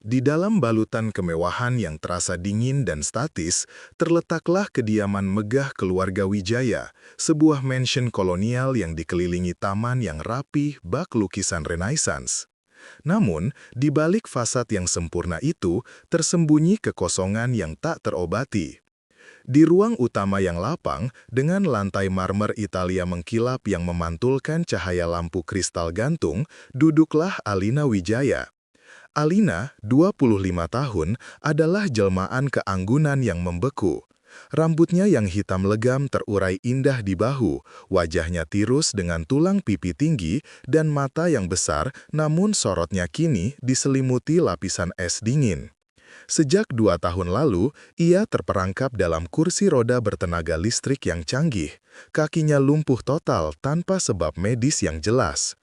Di dalam balutan kemewahan yang terasa dingin dan statis, terletaklah kediaman megah keluarga Wijaya, sebuah mansion kolonial yang dikelilingi taman yang rapi bak lukisan Renaissance. Namun, di balik fasad yang sempurna itu, tersembunyi kekosongan yang tak terobati. Di ruang utama yang lapang, dengan lantai marmer Italia mengkilap yang memantulkan cahaya lampu kristal gantung, duduklah Alina Wijaya. Alina, 25 tahun, adalah jelmaan keanggunan yang membeku. Rambutnya yang hitam legam terurai indah di bahu, wajahnya tirus dengan tulang pipi tinggi dan mata yang besar, namun sorotnya kini diselimuti lapisan es dingin. Sejak 2 tahun lalu, ia terperangkap dalam kursi roda bertenaga listrik yang canggih. Kakinya lumpuh total tanpa sebab medis yang jelas.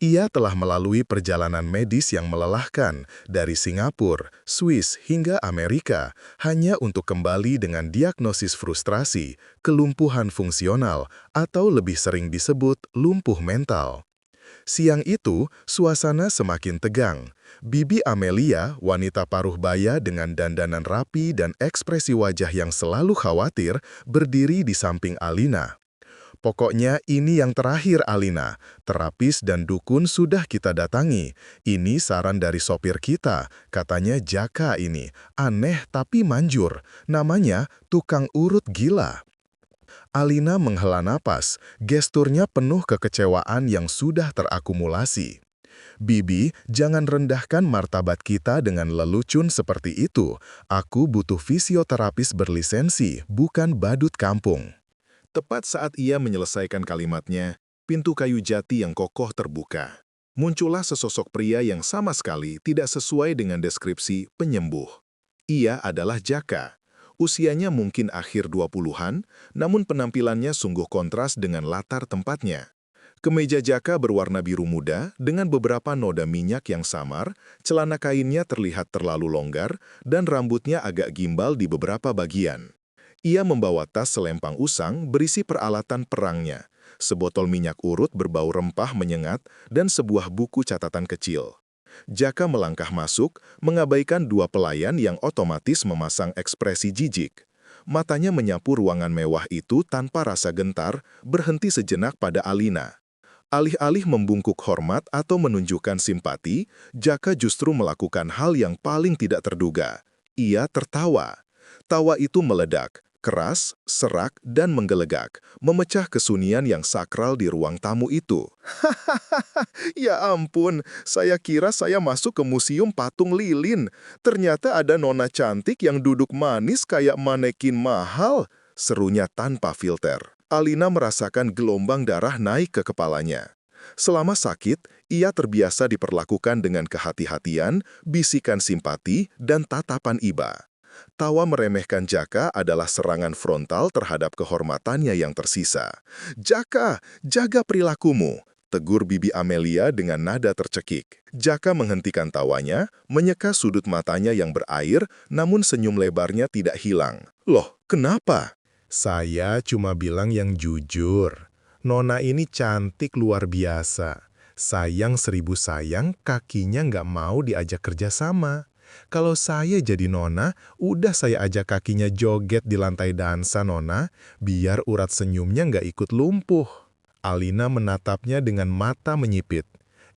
Ia telah melalui perjalanan medis yang melelahkan dari Singapura, Swiss, hingga Amerika, hanya untuk kembali dengan diagnosis frustrasi, kelumpuhan fungsional, atau lebih sering disebut lumpuh mental. Siang itu, suasana semakin tegang. Bibi Amelia, wanita paruh baya dengan dandanan rapi dan ekspresi wajah yang selalu khawatir, berdiri di samping Alina. Pokoknya ini yang terakhir Alina, terapis dan dukun sudah kita datangi. Ini saran dari sopir kita, katanya Jaka ini. Aneh tapi manjur, namanya tukang urut gila. Alina menghela napas, gesturnya penuh kekecewaan yang sudah terakumulasi. Bibi, jangan rendahkan martabat kita dengan lelucon seperti itu. Aku butuh fisioterapis berlisensi, bukan badut kampung. Tepat saat ia menyelesaikan kalimatnya, pintu kayu jati yang kokoh terbuka. Muncullah sesosok pria yang sama sekali tidak sesuai dengan deskripsi penyembuh. Ia adalah Jaka. Usianya mungkin akhir 20-an, namun penampilannya sungguh kontras dengan latar tempatnya. Kemeja Jaka berwarna biru muda dengan beberapa noda minyak yang samar, celana kainnya terlihat terlalu longgar, dan rambutnya agak gimbal di beberapa bagian. Ia membawa tas selempang usang berisi peralatan perangnya, sebotol minyak urut berbau rempah menyengat, dan sebuah buku catatan kecil. Jaka melangkah masuk, mengabaikan dua pelayan yang otomatis memasang ekspresi jijik. Matanya menyapu ruangan mewah itu tanpa rasa gentar, berhenti sejenak pada Alina. Alih-alih membungkuk hormat atau menunjukkan simpati, Jaka justru melakukan hal yang paling tidak terduga. Ia tertawa. Tawa itu meledak, keras, serak, dan menggelegak, memecah kesunyian yang sakral di ruang tamu itu. Hahaha, ya ampun, saya kira saya masuk ke museum patung lilin. Ternyata ada nona cantik yang duduk manis kayak manekin mahal, serunya tanpa filter. Alina merasakan gelombang darah naik ke kepalanya. Selama sakit, ia terbiasa diperlakukan dengan kehati-hatian, bisikan simpati, dan tatapan iba. Tawa meremehkan Jaka adalah serangan frontal terhadap kehormatannya yang tersisa. "Jaka, jaga perilakumu," tegur Bibi Amelia dengan nada tercekik. Jaka menghentikan tawanya, menyeka sudut matanya yang berair, namun senyum lebarnya tidak hilang. "Loh, kenapa?" "Saya cuma bilang yang jujur. Nona ini cantik luar biasa. Sayang 1000 sayang, kakinya nggak mau diajak kerja sama. Kalau saya jadi nona, udah saya ajak kakinya joget di lantai dansa nona, biar urat senyumnya nggak ikut lumpuh." Alina menatapnya dengan mata menyipit.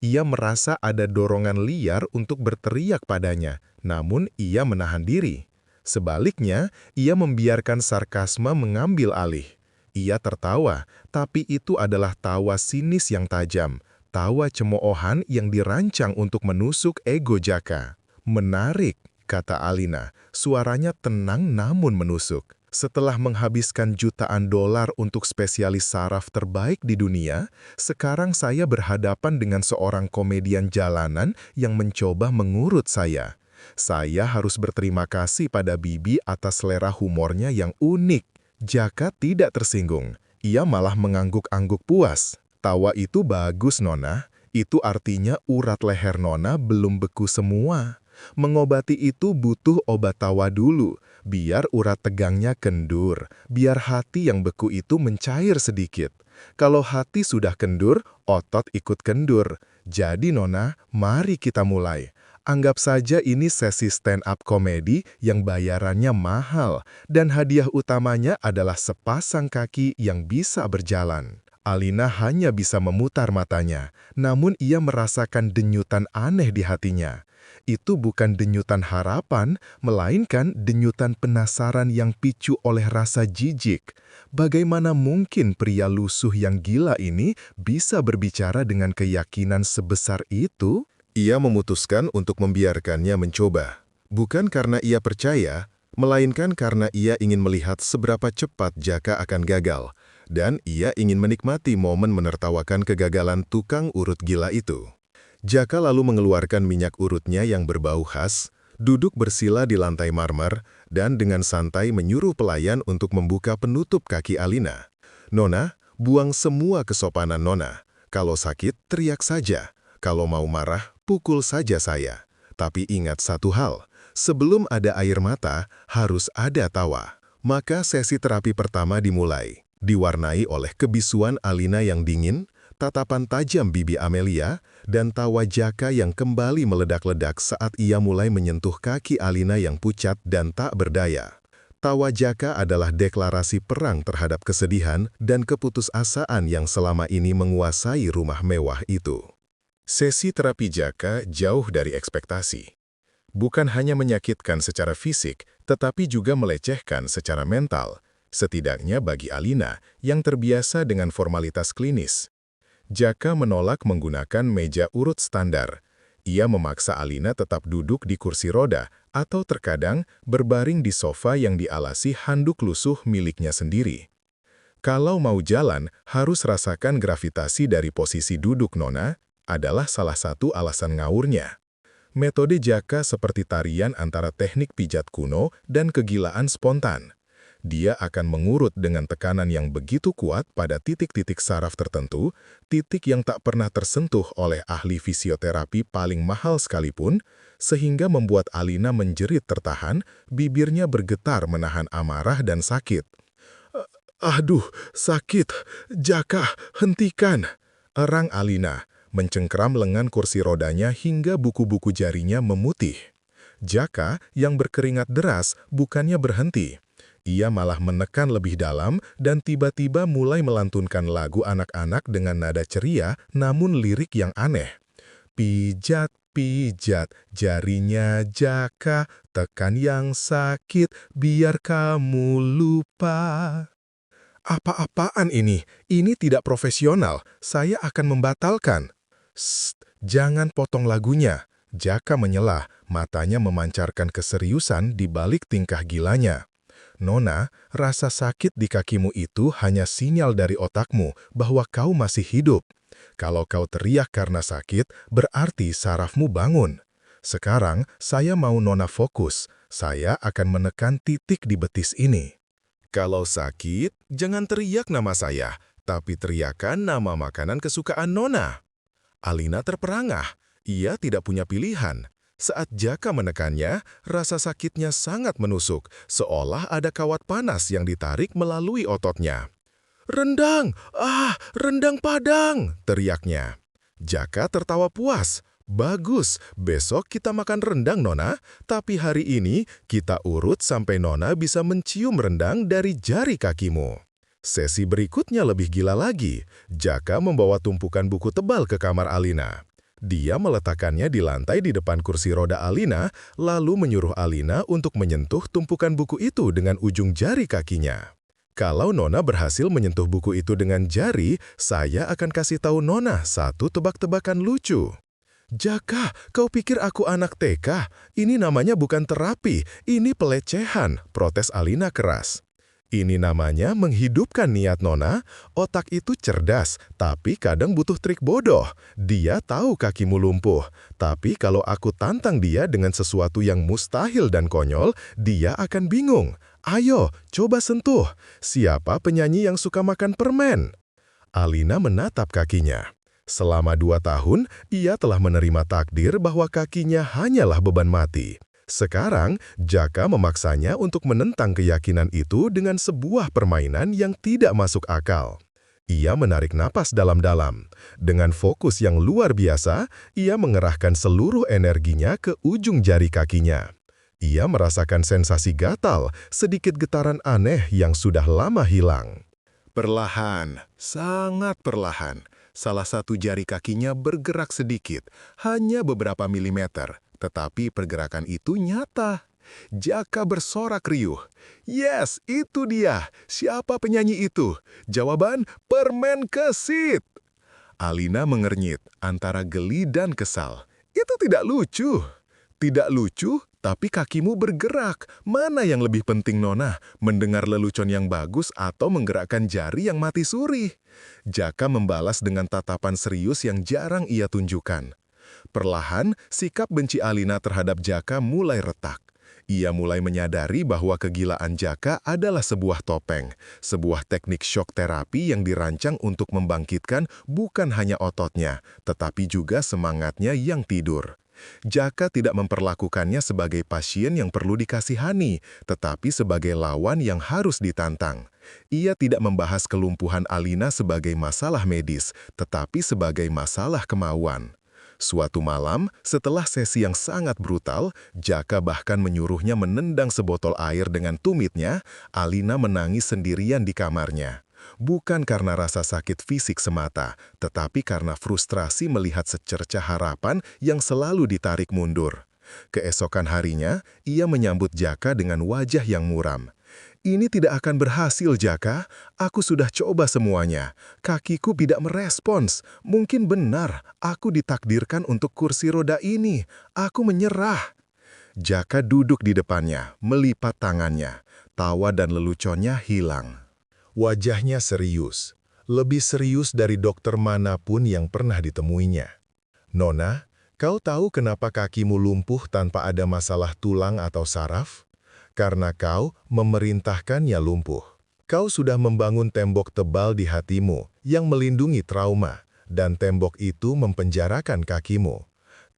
Ia merasa ada dorongan liar untuk berteriak padanya, namun ia menahan diri. Sebaliknya, ia membiarkan sarkasme mengambil alih. Ia tertawa, tapi itu adalah tawa sinis yang tajam, tawa cemoohan yang dirancang untuk menusuk ego Jaka. "Menarik," kata Alina, suaranya tenang namun menusuk. "Setelah menghabiskan jutaan dolar untuk spesialis saraf terbaik di dunia, sekarang saya berhadapan dengan seorang komedian jalanan yang mencoba mengurut saya. Saya harus berterima kasih pada Bibi atas selera humornya yang unik." Jaka tidak tersinggung. Ia malah mengangguk-angguk puas. "Tawa itu bagus, Nona. Itu artinya urat leher Nona belum beku semua. Mengobati itu butuh obat tawa dulu, biar urat tegangnya kendur, biar hati yang beku itu mencair sedikit. Kalau hati sudah kendur, otot ikut kendur. Jadi Nona, mari kita mulai. Anggap saja ini sesi stand-up komedi yang bayarannya mahal, dan hadiah utamanya adalah sepasang kaki yang bisa berjalan. Alina hanya bisa memutar matanya, namun ia merasakan denyutan aneh di hatinya. Itu bukan denyutan harapan, melainkan denyutan penasaran yang picu oleh rasa jijik. Bagaimana mungkin pria lusuh yang gila ini bisa berbicara dengan keyakinan sebesar itu? Ia memutuskan untuk membiarkannya mencoba. Bukan karena ia percaya, melainkan karena ia ingin melihat seberapa cepat Jaka akan gagal. Dan ia ingin menikmati momen menertawakan kegagalan tukang urut gila itu. Jaka lalu mengeluarkan minyak urutnya yang berbau khas, duduk bersila di lantai marmer, dan dengan santai menyuruh pelayan untuk membuka penutup kaki Alina. "Nona, buang semua kesopanan Nona. Kalau sakit, teriak saja. Kalau mau marah, pukul saja saya. Tapi ingat satu hal, sebelum ada air mata, harus ada tawa." Maka sesi terapi pertama dimulai, diwarnai oleh kebisuan Alina yang dingin, tatapan tajam bibi Amelia, dan tawa Jaka yang kembali meledak-ledak saat ia mulai menyentuh kaki Alina yang pucat dan tak berdaya. Tawa Jaka adalah deklarasi perang terhadap kesedihan dan keputusasaan yang selama ini menguasai rumah mewah itu. Sesi terapi Jaka jauh dari ekspektasi. Bukan hanya menyakitkan secara fisik, tetapi juga melecehkan secara mental, setidaknya bagi Alina yang terbiasa dengan formalitas klinis. Jaka menolak menggunakan meja urut standar. Ia memaksa Alina tetap duduk di kursi roda atau terkadang berbaring di sofa yang dialasi handuk lusuh miliknya sendiri. Kalau mau jalan, harus rasakan gravitasi dari posisi duduk Nona, adalah salah satu alasan ngawurnya. Metode Jaka seperti tarian antara teknik pijat kuno dan kegilaan spontan. Dia akan mengurut dengan tekanan yang begitu kuat pada titik-titik saraf tertentu, titik yang tak pernah tersentuh oleh ahli fisioterapi paling mahal sekalipun, sehingga membuat Alina menjerit tertahan, bibirnya bergetar menahan amarah dan sakit. "Aduh, sakit! Jaka, hentikan!" Erang Alina, mencengkeram lengan kursi rodanya hingga buku-buku jarinya memutih. Jaka, yang berkeringat deras, bukannya berhenti. Ia malah menekan lebih dalam dan tiba-tiba mulai melantunkan lagu anak-anak dengan nada ceria namun lirik yang aneh. "Pijat, pijat, jarinya Jaka, tekan yang sakit, biar kamu lupa." Apa-apaan ini? Ini tidak profesional. Saya akan membatalkan. "Sst, jangan potong lagunya." Jaka menyela, matanya memancarkan keseriusan di balik tingkah gilanya. "Nona, rasa sakit di kakimu itu hanya sinyal dari otakmu bahwa kau masih hidup. Kalau kau teriak karena sakit, berarti sarafmu bangun. Sekarang, saya mau Nona fokus. Saya akan menekan titik di betis ini. Kalau sakit, jangan teriak nama saya, tapi teriakan nama makanan kesukaan Nona." Alina terperangah. Ia tidak punya pilihan. Saat Jaka menekannya, rasa sakitnya sangat menusuk, seolah ada kawat panas yang ditarik melalui ototnya. "Rendang! Rendang Padang!" teriaknya. Jaka tertawa puas. "Bagus, besok kita makan rendang, Nona. Tapi hari ini kita urut sampai Nona bisa mencium rendang dari jari kakimu." Sesi berikutnya lebih gila lagi. Jaka membawa tumpukan buku tebal ke kamar Alina. Dia meletakkannya di lantai di depan kursi roda Alina, lalu menyuruh Alina untuk menyentuh tumpukan buku itu dengan ujung jari kakinya. "Kalau Nona berhasil menyentuh buku itu dengan jari, saya akan kasih tahu Nona satu tebak-tebakan lucu." "Jaka, kau pikir aku anak TK? Ini namanya bukan terapi, ini pelecehan," protes Alina keras. "Ini namanya menghidupkan niat Nona. Otak itu cerdas, tapi kadang butuh trik bodoh. Dia tahu kakimu lumpuh, tapi kalau aku tantang dia dengan sesuatu yang mustahil dan konyol, dia akan bingung. Ayo, coba sentuh. Siapa penyanyi yang suka makan permen?" Alina menatap kakinya. Selama 2 tahun, ia telah menerima takdir bahwa kakinya hanyalah beban mati. Sekarang, Jaka memaksanya untuk menentang keyakinan itu dengan sebuah permainan yang tidak masuk akal. Ia menarik napas dalam-dalam. Dengan fokus yang luar biasa, ia mengerahkan seluruh energinya ke ujung jari kakinya. Ia merasakan sensasi gatal, sedikit getaran aneh yang sudah lama hilang. Perlahan, sangat perlahan, salah satu jari kakinya bergerak sedikit, hanya beberapa milimeter, tetapi pergerakan itu nyata. Jaka bersorak riuh. Yes, itu dia. Siapa penyanyi itu? Jawaban, permen kesit. Alina mengernyit antara geli dan kesal. Itu tidak lucu. Tidak lucu, tapi kakimu bergerak. Mana yang lebih penting, Nona? Mendengar lelucon yang bagus atau menggerakkan jari yang mati suri? Jaka membalas dengan tatapan serius yang jarang ia tunjukkan. Perlahan, sikap benci Alina terhadap Jaka mulai retak. Ia mulai menyadari bahwa kegilaan Jaka adalah sebuah topeng, sebuah teknik shock terapi yang dirancang untuk membangkitkan bukan hanya ototnya, tetapi juga semangatnya yang tidur. Jaka tidak memperlakukannya sebagai pasien yang perlu dikasihani, tetapi sebagai lawan yang harus ditantang. Ia tidak membahas kelumpuhan Alina sebagai masalah medis, tetapi sebagai masalah kemauan. Suatu malam, setelah sesi yang sangat brutal, Jaka bahkan menyuruhnya menendang sebotol air dengan tumitnya. Alina menangis sendirian di kamarnya. Bukan karena rasa sakit fisik semata, tetapi karena frustrasi melihat secercah harapan yang selalu ditarik mundur. Keesokan harinya, ia menyambut Jaka dengan wajah yang muram. Ini tidak akan berhasil, Jaka. Aku sudah coba semuanya. Kakiku tidak merespons. Mungkin benar, aku ditakdirkan untuk kursi roda ini. Aku menyerah. Jaka duduk di depannya, melipat tangannya. Tawa dan leluconnya hilang. Wajahnya serius, lebih serius dari dokter manapun yang pernah ditemuinya. Nona, kau tahu kenapa kakimu lumpuh tanpa ada masalah tulang atau saraf? Karena kau memerintahkannya lumpuh. Kau sudah membangun tembok tebal di hatimu yang melindungi trauma, dan tembok itu mempenjarakan kakimu.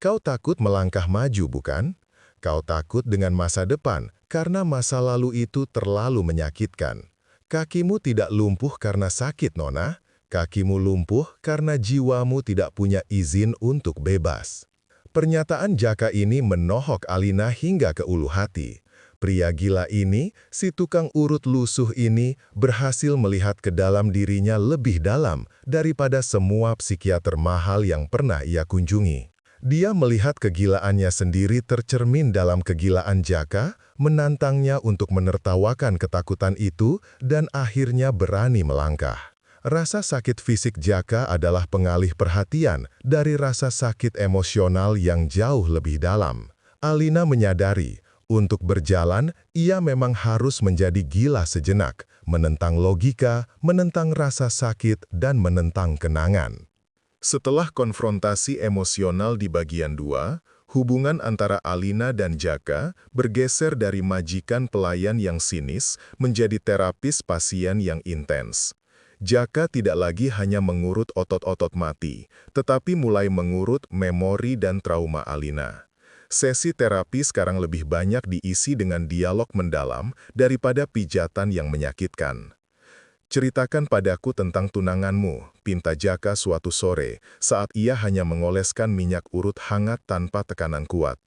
Kau takut melangkah maju, bukan? Kau takut dengan masa depan karena masa lalu itu terlalu menyakitkan. Kakimu tidak lumpuh karena sakit, Nona. Kakimu lumpuh karena jiwamu tidak punya izin untuk bebas. Pernyataan Jaka ini menohok Alina hingga ke ulu hati. Pria gila ini, si tukang urut lusuh ini, berhasil melihat ke dalam dirinya lebih dalam daripada semua psikiater mahal yang pernah ia kunjungi. Dia melihat kegilaannya sendiri tercermin dalam kegilaan Jaka, menantangnya untuk menertawakan ketakutan itu, dan akhirnya berani melangkah. Rasa sakit fisik Jaka adalah pengalih perhatian dari rasa sakit emosional yang jauh lebih dalam. Alina menyadari, untuk berjalan, ia memang harus menjadi gila sejenak, menentang logika, menentang rasa sakit, dan menentang kenangan. Setelah konfrontasi emosional di bagian 2, hubungan antara Alina dan Jaka bergeser dari majikan pelayan yang sinis menjadi terapis pasien yang intens. Jaka tidak lagi hanya mengurut otot-otot mati, tetapi mulai mengurut memori dan trauma Alina. Sesi terapi sekarang lebih banyak diisi dengan dialog mendalam daripada pijatan yang menyakitkan. Ceritakan padaku tentang tunanganmu, pinta Jaka suatu sore, saat ia hanya mengoleskan minyak urut hangat tanpa tekanan kuat.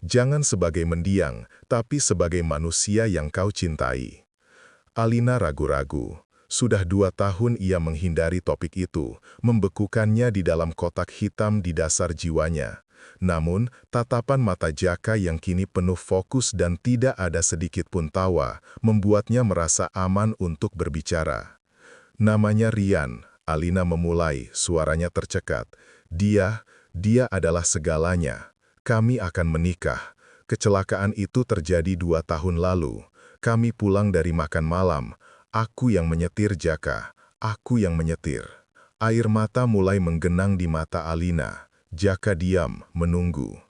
Jangan sebagai mendiang, tapi sebagai manusia yang kau cintai. Alina ragu-ragu. Sudah 2 tahun ia menghindari topik itu, membekukannya di dalam kotak hitam di dasar jiwanya. Namun, tatapan mata Jaka yang kini penuh fokus dan tidak ada sedikit pun tawa, membuatnya merasa aman untuk berbicara. Namanya Rian, Alina memulai, suaranya tercekat. Dia adalah segalanya. Kami akan menikah. Kecelakaan itu terjadi 2 tahun lalu. Kami pulang dari makan malam. Aku yang menyetir Jaka. Aku yang menyetir. Air mata mulai menggenang di mata Alina. Jaka diam, menunggu.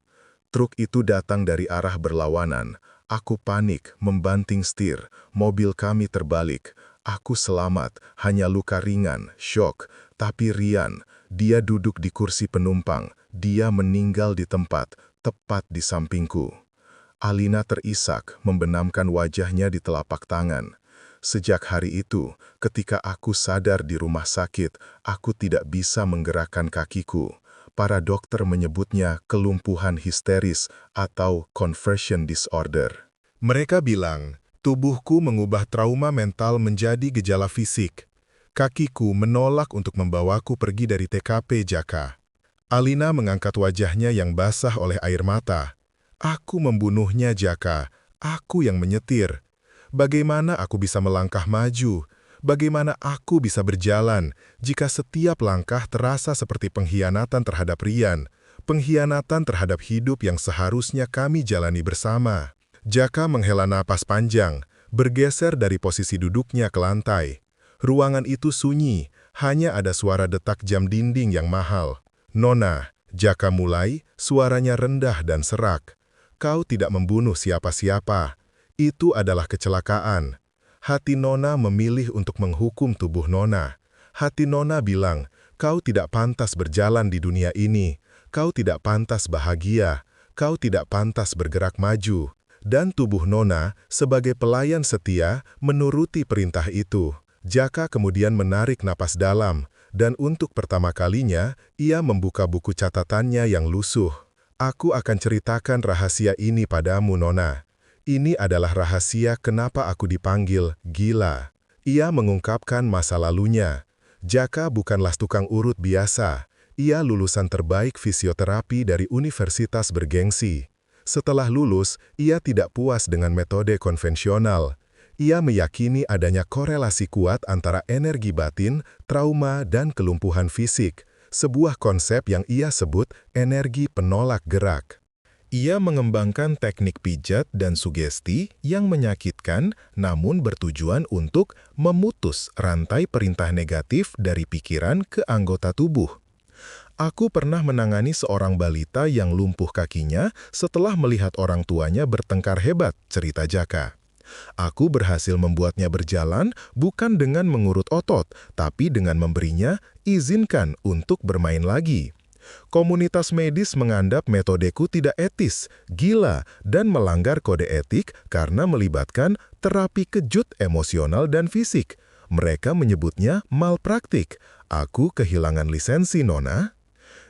Truk itu datang dari arah berlawanan. Aku panik, membanting setir. Mobil kami terbalik. Aku selamat, hanya luka ringan, syok. Tapi Rian, dia duduk di kursi penumpang. Dia meninggal di tempat, tepat di sampingku. Alina terisak, membenamkan wajahnya di telapak tangan. Sejak hari itu, ketika aku sadar di rumah sakit, aku tidak bisa menggerakkan kakiku. Para dokter menyebutnya kelumpuhan histeris atau conversion disorder. Mereka bilang, tubuhku mengubah trauma mental menjadi gejala fisik. Kakiku menolak untuk membawaku pergi dari TKP Jaka. Alina mengangkat wajahnya yang basah oleh air mata. Aku membunuhnya, Jaka. Aku yang menyetir. Bagaimana aku bisa melangkah maju? Bagaimana aku bisa berjalan jika setiap langkah terasa seperti pengkhianatan terhadap Rian, pengkhianatan terhadap hidup yang seharusnya kami jalani bersama? Jaka menghela napas panjang, bergeser dari posisi duduknya ke lantai. Ruangan itu sunyi, hanya ada suara detak jam dinding yang mahal. Nona, Jaka mulai, suaranya rendah dan serak. Kau tidak membunuh siapa-siapa. Itu adalah kecelakaan. Hati Nona memilih untuk menghukum tubuh Nona. Hati Nona bilang, kau tidak pantas berjalan di dunia ini. Kau tidak pantas bahagia. Kau tidak pantas bergerak maju. Dan tubuh Nona, sebagai pelayan setia, menuruti perintah itu. Jaka kemudian menarik napas dalam, dan untuk pertama kalinya, ia membuka buku catatannya yang lusuh. Aku akan ceritakan rahasia ini padamu, Nona. Ini adalah rahasia kenapa aku dipanggil gila. Ia mengungkapkan masa lalunya. Jaka bukanlah tukang urut biasa. Ia lulusan terbaik fisioterapi dari universitas bergengsi. Setelah lulus, ia tidak puas dengan metode konvensional. Ia meyakini adanya korelasi kuat antara energi batin, trauma, dan kelumpuhan fisik. Sebuah konsep yang ia sebut energi penolak gerak. Ia mengembangkan teknik pijat dan sugesti yang menyakitkan namun bertujuan untuk memutus rantai perintah negatif dari pikiran ke anggota tubuh. Aku pernah menangani seorang balita yang lumpuh kakinya setelah melihat orang tuanya bertengkar hebat, cerita Jaka. Aku berhasil membuatnya berjalan bukan dengan mengurut otot, tapi dengan memberinya izinkan untuk bermain lagi. Komunitas medis menganggap metodeku tidak etis, gila, dan melanggar kode etik karena melibatkan terapi kejut emosional dan fisik. Mereka menyebutnya malpraktik. Aku kehilangan lisensi, Nona.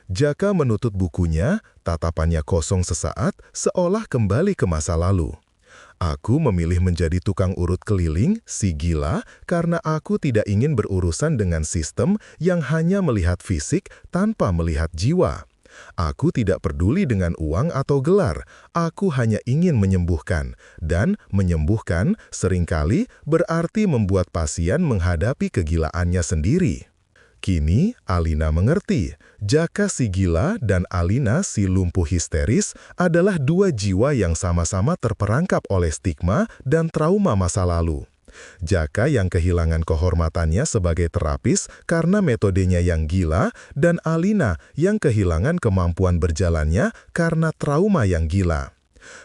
Jaka menutup bukunya, tatapannya kosong sesaat, seolah kembali ke masa lalu. Aku memilih menjadi tukang urut keliling, si gila, karena aku tidak ingin berurusan dengan sistem yang hanya melihat fisik tanpa melihat jiwa. Aku tidak peduli dengan uang atau gelar, aku hanya ingin menyembuhkan. Dan menyembuhkan seringkali berarti membuat pasien menghadapi kegilaannya sendiri. Kini, Alina mengerti, Jaka si gila dan Alina si lumpuh histeris adalah dua jiwa yang sama-sama terperangkap oleh stigma dan trauma masa lalu. Jaka yang kehilangan kehormatannya sebagai terapis karena metodenya yang gila, dan Alina yang kehilangan kemampuan berjalannya karena trauma yang gila.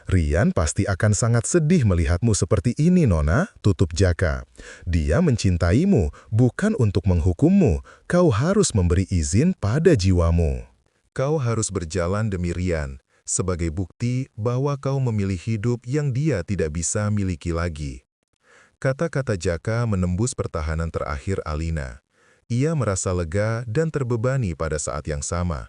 Rian pasti akan sangat sedih melihatmu seperti ini, Nona, tutup Jaka. Dia mencintaimu, bukan untuk menghukummu. Kau harus memberi izin pada jiwamu. Kau harus berjalan demi Rian, sebagai bukti bahwa kau memilih hidup yang dia tidak bisa miliki lagi. Kata-kata Jaka menembus pertahanan terakhir Alina. Ia merasa lega dan terbebani pada saat yang sama.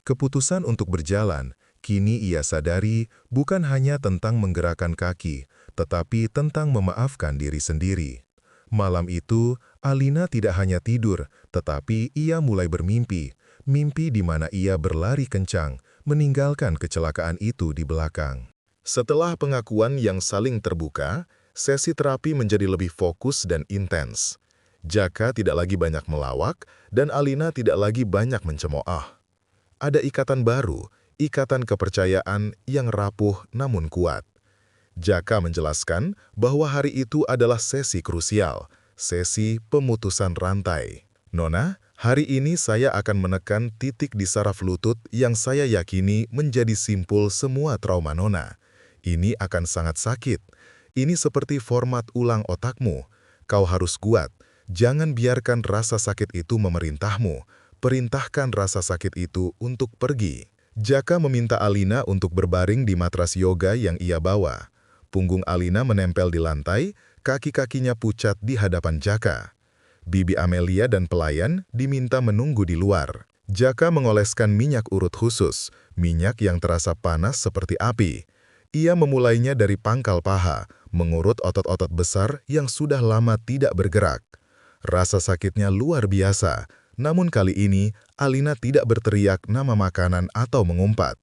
Keputusan untuk berjalan, kini ia sadari bukan hanya tentang menggerakkan kaki, tetapi tentang memaafkan diri sendiri. Malam itu, Alina tidak hanya tidur, tetapi ia mulai bermimpi. Mimpi di mana ia berlari kencang, meninggalkan kecelakaan itu di belakang. Setelah pengakuan yang saling terbuka, sesi terapi menjadi lebih fokus dan intens. Jaka tidak lagi banyak melawak, dan Alina tidak lagi banyak mencemooh. Ada ikatan baru, ikatan kepercayaan yang rapuh namun kuat. Jaka menjelaskan bahwa hari itu adalah sesi krusial, sesi pemutusan rantai. Nona, hari ini saya akan menekan titik di saraf lutut yang saya yakini menjadi simpul semua trauma Nona. Ini akan sangat sakit. Ini seperti format ulang otakmu. Kau harus kuat. Jangan biarkan rasa sakit itu memerintahmu. Perintahkan rasa sakit itu untuk pergi. Jaka meminta Alina untuk berbaring di matras yoga yang ia bawa. Punggung Alina menempel di lantai, Kaki-kakinya pucat di hadapan Jaka. Bibi Amelia dan pelayan diminta menunggu di luar. Jaka mengoleskan minyak urut khusus, minyak yang terasa panas seperti api. Ia memulainya dari pangkal paha, mengurut otot-otot besar yang sudah lama tidak bergerak. Rasa sakitnya luar biasa, namun kali ini Alina tidak berteriak nama makanan atau mengumpat.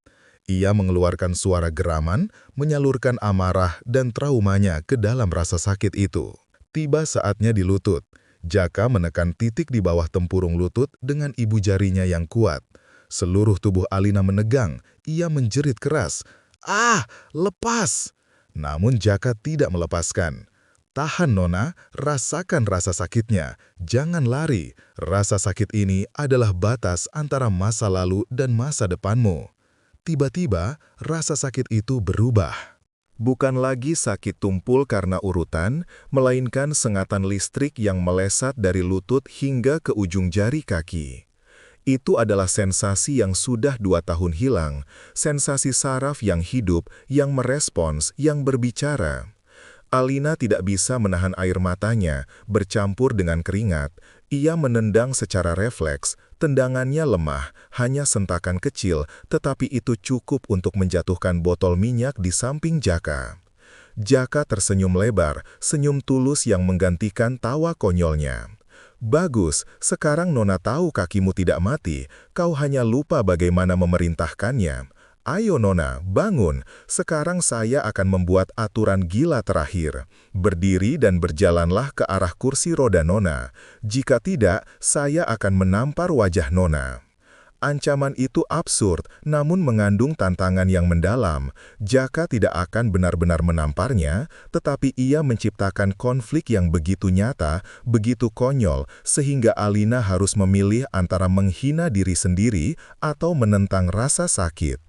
Ia mengeluarkan suara geraman, menyalurkan amarah dan traumanya ke dalam rasa sakit itu. Tiba saatnya di lutut. Jaka menekan titik di bawah tempurung lutut dengan ibu jarinya yang kuat. Seluruh tubuh Alina menegang, ia menjerit keras. "Ah, lepas!" Namun Jaka tidak melepaskan. "Tahan, Nona, rasakan rasa sakitnya. Jangan lari. Rasa sakit ini adalah batas antara masa lalu dan masa depanmu." Tiba-tiba, rasa sakit itu berubah. Bukan lagi sakit tumpul karena urutan, melainkan sengatan listrik yang melesat dari lutut hingga ke ujung jari kaki. Itu adalah sensasi yang sudah 2 tahun hilang, sensasi saraf yang hidup, yang merespons, yang berbicara. Alina tidak bisa menahan air matanya, bercampur dengan keringat. Ia menendang secara refleks, tendangannya lemah, hanya sentakan kecil, tetapi itu cukup untuk menjatuhkan botol minyak di samping Jaka. Jaka tersenyum lebar, senyum tulus yang menggantikan tawa konyolnya. "Bagus, sekarang Nona tahu kakimu tidak mati, kau hanya lupa bagaimana memerintahkannya. Ayo Nona, bangun. Sekarang saya akan membuat aturan gila terakhir. Berdiri dan berjalanlah ke arah kursi roda Nona. Jika tidak, saya akan menampar wajah Nona." Ancaman itu absurd, namun mengandung tantangan yang mendalam. Jaka tidak akan benar-benar menamparnya, tetapi ia menciptakan konflik yang begitu nyata, begitu konyol, sehingga Alina harus memilih antara menghina diri sendiri atau menentang rasa sakit.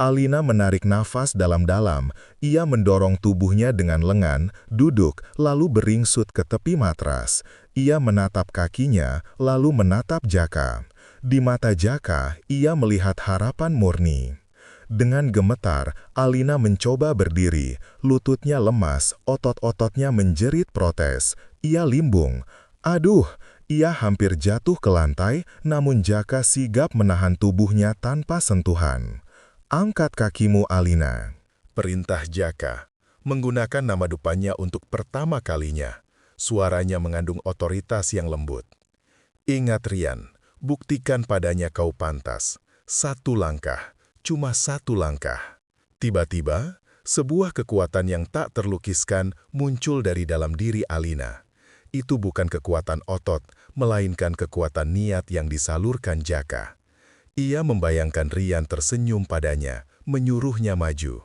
Alina menarik nafas dalam-dalam. Ia mendorong tubuhnya dengan lengan, duduk, lalu beringsut ke tepi matras. Ia menatap kakinya, lalu menatap Jaka. Di mata Jaka, ia melihat harapan murni. Dengan gemetar, Alina mencoba berdiri. Lututnya lemas, otot-ototnya menjerit protes. Ia limbung. Aduh! Ia hampir jatuh ke lantai, namun Jaka sigap menahan tubuhnya tanpa sentuhan. "Angkat kakimu, Alina." Perintah Jaka. Menggunakan nama depannya untuk pertama kalinya. Suaranya mengandung otoritas yang lembut. "Ingat Rian, buktikan padanya kau pantas. 1 langkah, cuma 1 langkah." Tiba-tiba, sebuah kekuatan yang tak terlukiskan muncul dari dalam diri Alina. Itu bukan kekuatan otot, melainkan kekuatan niat yang disalurkan Jaka. Ia membayangkan Rian tersenyum padanya, menyuruhnya maju.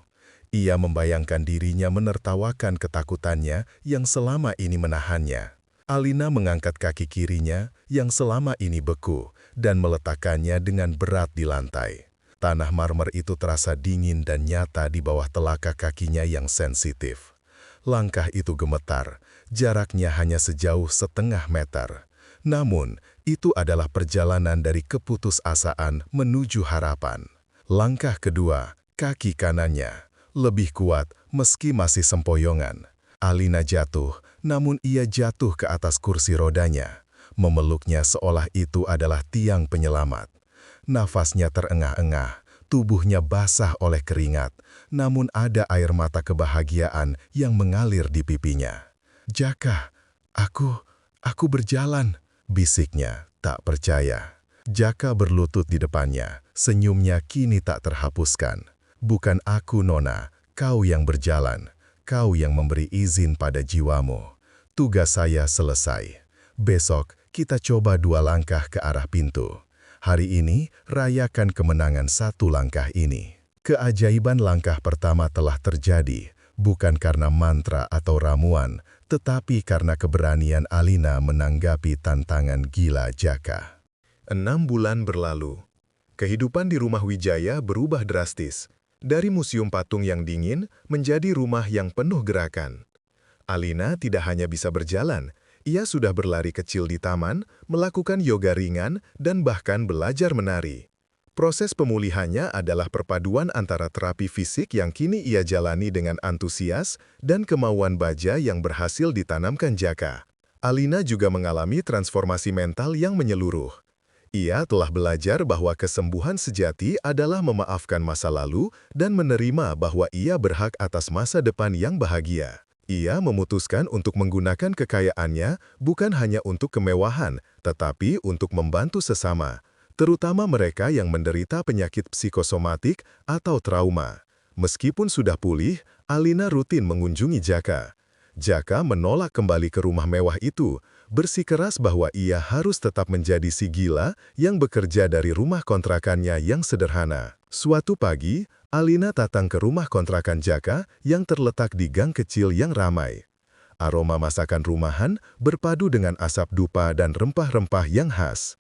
Ia membayangkan dirinya menertawakan ketakutannya yang selama ini menahannya. Alina mengangkat kaki kirinya yang selama ini beku dan meletakkannya dengan berat di lantai. Tanah marmer itu terasa dingin dan nyata di bawah telapak kakinya yang sensitif. Langkah itu gemetar, jaraknya hanya sejauh 0,5 meter. Namun, itu adalah perjalanan dari keputusasaan menuju harapan. Langkah kedua, kaki kanannya, lebih kuat meski masih sempoyongan. Alina jatuh, namun ia jatuh ke atas kursi rodanya. Memeluknya seolah itu adalah tiang penyelamat. Nafasnya terengah-engah, tubuhnya basah oleh keringat, namun ada air mata kebahagiaan yang mengalir di pipinya. "Jaka, aku berjalan," bisiknya tak percaya. Jaka berlutut di depannya, senyumnya kini tak terhapuskan. "Bukan aku, Nona, kau yang berjalan. Kau yang memberi izin pada jiwamu. Tugas saya selesai. Besok kita coba 2 langkah ke arah pintu. Hari ini rayakan kemenangan 1 langkah ini." Keajaiban langkah pertama telah terjadi, bukan karena mantra atau ramuan, tetapi karena keberanian Alina menanggapi tantangan gila Jaka. 6 bulan berlalu. Kehidupan di rumah Wijaya berubah drastis. Dari museum patung yang dingin menjadi rumah yang penuh gerakan. Alina tidak hanya bisa berjalan, ia sudah berlari kecil di taman, melakukan yoga ringan, dan bahkan belajar menari. Proses pemulihannya adalah perpaduan antara terapi fisik yang kini ia jalani dengan antusias dan kemauan baja yang berhasil ditanamkan Jaka. Alina juga mengalami transformasi mental yang menyeluruh. Ia telah belajar bahwa kesembuhan sejati adalah memaafkan masa lalu dan menerima bahwa ia berhak atas masa depan yang bahagia. Ia memutuskan untuk menggunakan kekayaannya bukan hanya untuk kemewahan, tetapi untuk membantu sesama, terutama mereka yang menderita penyakit psikosomatik atau trauma. Meskipun sudah pulih, Alina rutin mengunjungi Jaka. Jaka menolak kembali ke rumah mewah itu, bersikeras bahwa ia harus tetap menjadi si gila yang bekerja dari rumah kontrakannya yang sederhana. Suatu pagi, Alina datang ke rumah kontrakan Jaka yang terletak di gang kecil yang ramai. Aroma masakan rumahan berpadu dengan asap dupa dan rempah-rempah yang khas.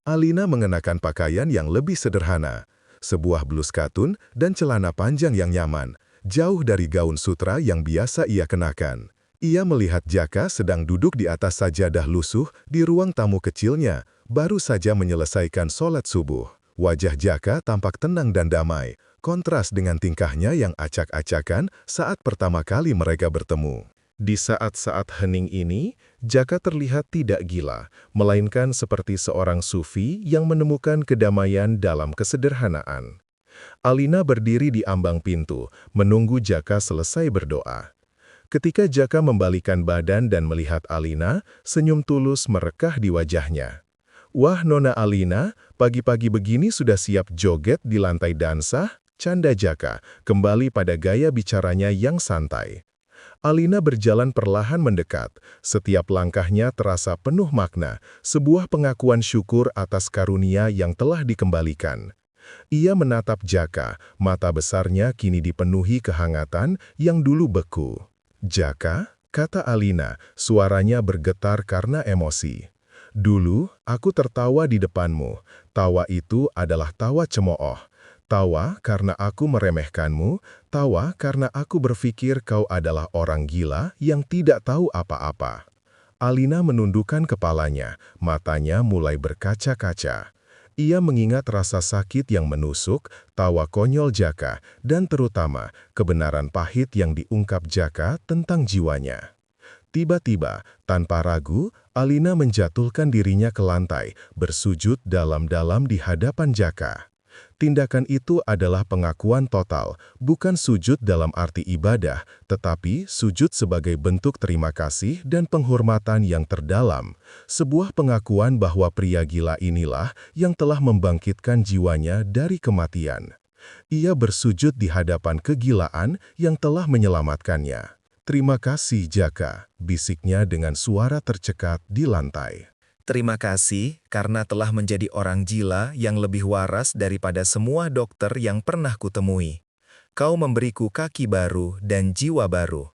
Alina mengenakan pakaian yang lebih sederhana, sebuah blus katun dan celana panjang yang nyaman, jauh dari gaun sutra yang biasa ia kenakan. Ia melihat Jaka sedang duduk di atas sajadah lusuh di ruang tamu kecilnya, baru saja menyelesaikan sholat subuh. Wajah Jaka tampak tenang dan damai, kontras dengan tingkahnya yang acak-acakan saat pertama kali mereka bertemu. Di saat-saat hening ini, Jaka terlihat tidak gila, melainkan seperti seorang sufi yang menemukan kedamaian dalam kesederhanaan. Alina berdiri di ambang pintu, menunggu Jaka selesai berdoa. Ketika Jaka membalikan badan dan melihat Alina, senyum tulus merekah di wajahnya. "Wah, Nona Alina, pagi-pagi begini sudah siap joget di lantai dansa?" canda Jaka, kembali pada gaya bicaranya yang santai. Alina berjalan perlahan mendekat, setiap langkahnya terasa penuh makna, sebuah pengakuan syukur atas karunia yang telah dikembalikan. Ia menatap Jaka, mata besarnya kini dipenuhi kehangatan yang dulu beku. "Jaka," kata Alina, suaranya bergetar karena emosi. "Dulu, aku tertawa di depanmu. Tawa itu adalah tawa cemooh. Tawa karena aku meremehkanmu, tawa karena aku berpikir kau adalah orang gila yang tidak tahu apa-apa." Alina menundukkan kepalanya, matanya mulai berkaca-kaca. Ia mengingat rasa sakit yang menusuk, tawa konyol Jaka, dan terutama kebenaran pahit yang diungkap Jaka tentang jiwanya. Tiba-tiba, tanpa ragu, Alina menjatuhkan dirinya ke lantai, bersujud dalam-dalam di hadapan Jaka. Tindakan itu adalah pengakuan total, bukan sujud dalam arti ibadah, tetapi sujud sebagai bentuk terima kasih dan penghormatan yang terdalam. Sebuah pengakuan bahwa pria gila inilah yang telah membangkitkan jiwanya dari kematian. Ia bersujud di hadapan kegilaan yang telah menyelamatkannya. "Terima kasih, Jaka," bisiknya dengan suara tercekat di lantai. Terima kasih karena telah menjadi orang gila yang lebih waras daripada semua dokter yang pernah kutemui. Kau memberiku kaki baru dan jiwa baru.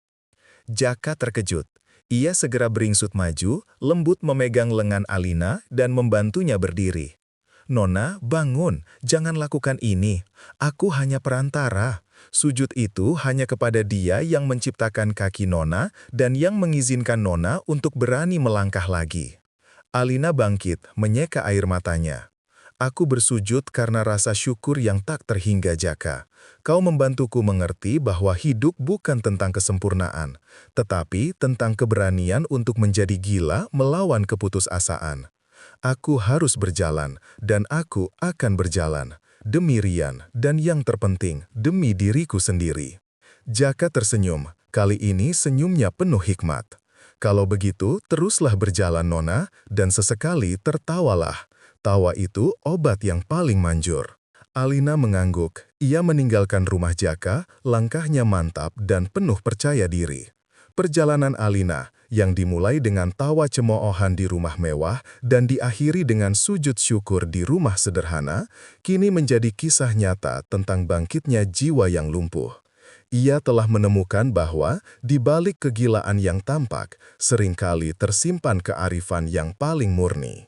Jaka terkejut. Ia segera beringsut maju, lembut memegang lengan Alina dan membantunya berdiri. "Nona, bangun, jangan lakukan ini. Aku hanya perantara. Sujud itu hanya kepada Dia yang menciptakan kaki Nona dan yang mengizinkan Nona untuk berani melangkah lagi." Alina bangkit, menyeka air matanya. "Aku bersujud karena rasa syukur yang tak terhingga, Jaka. Kau membantuku mengerti bahwa hidup bukan tentang kesempurnaan, tetapi tentang keberanian untuk menjadi gila melawan keputusasaan. Aku harus berjalan, dan aku akan berjalan. Demi Rian, dan yang terpenting, demi diriku sendiri." Jaka tersenyum, kali ini senyumnya penuh hikmat. "Kalau begitu, teruslah berjalan, Nona, dan sesekali tertawalah. Tawa itu obat yang paling manjur." Alina mengangguk. Ia meninggalkan rumah Jaka, langkahnya mantap dan penuh percaya diri. Perjalanan Alina, yang dimulai dengan tawa cemoohan di rumah mewah dan diakhiri dengan sujud syukur di rumah sederhana, kini menjadi kisah nyata tentang bangkitnya jiwa yang lumpuh. Ia telah menemukan bahwa di balik kegilaan yang tampak, seringkali tersimpan kearifan yang paling murni.